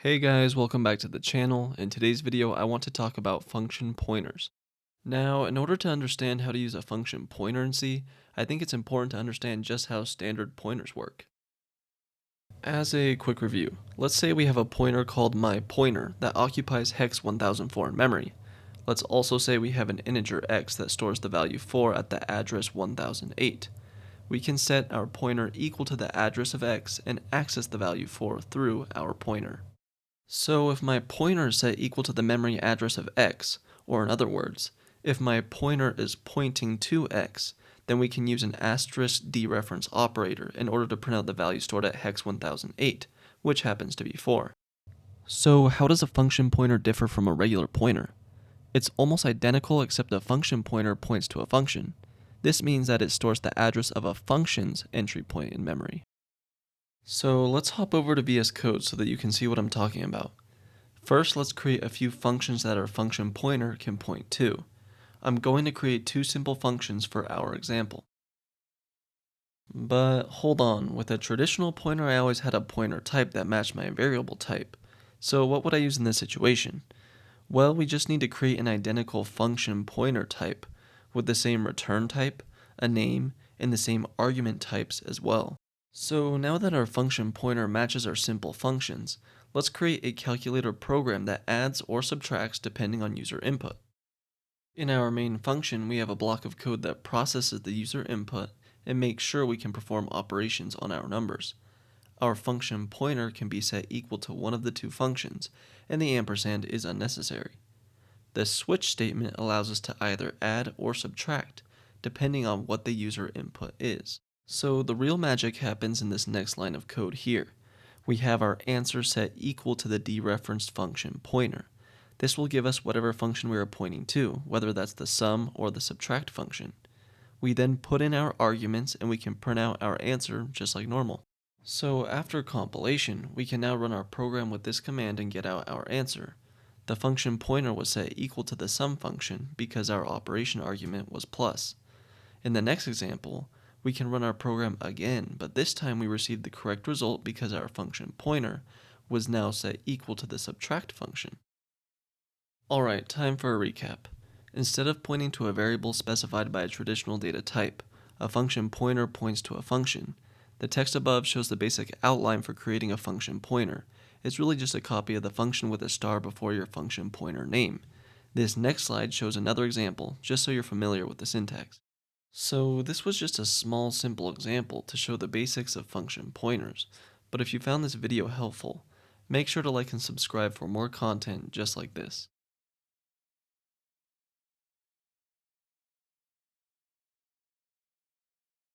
Hey guys, welcome back to the channel. In today's video, I want to talk about function pointers. Now, in order to understand how to use a function pointer in C, I think it's important to understand just how standard pointers work. As a quick review, let's say we have a pointer called myPointer that occupies hex 1004 in memory. Let's also say we have an integer x that stores the value 4 at the address 1008. We can set our pointer equal to the address of x and access the value 4 through our pointer. So if my pointer is set equal to the memory address of x, or in other words, if my pointer is pointing to x, then we can use an asterisk dereference operator in order to print out the value stored at hex 1008, which happens to be 4. So how does a function pointer differ from a regular pointer? It's almost identical except a function pointer points to a function. This means that it stores the address of a function's entry point in memory. So let's hop over to VS Code so that you can see what I'm talking about. First, let's create a few functions that our function pointer can point to. I'm going to create two simple functions for our example. But hold on, with a traditional pointer I always had a pointer type that matched my variable type. So what would I use in this situation? Well, we just need to create an identical function pointer type with the same return type, a name, and the same argument types as well. So now that our function pointer matches our simple functions, let's create a calculator program that adds or subtracts depending on user input. In our main function, we have a block of code that processes the user input and makes sure we can perform operations on our numbers. Our function pointer can be set equal to one of the two functions, and the ampersand is unnecessary. The switch statement allows us to either add or subtract, depending on what the user input is. So the real magic happens in this next line of code here. We have our answer set equal to the dereferenced function pointer. This will give us whatever function we are pointing to, whether that's the sum or the subtract function. We then put in our arguments and we can print out our answer just like normal. So after compilation, we can now run our program with this command and get out our answer. The function pointer was set equal to the sum function because our operation argument was plus. In the next example, we can run our program again, but this time we received the correct result because our function pointer was now set equal to the subtract function. Alright, time for a recap. Instead of pointing to a variable specified by a traditional data type, a function pointer points to a function. The text above shows the basic outline for creating a function pointer. It's really just a copy of the function with a star before your function pointer name. This next slide shows another example, just so you're familiar with the syntax. So this was just a small simple example to show the basics of function pointers, but if you found this video helpful, make sure to like and subscribe for more content just like this.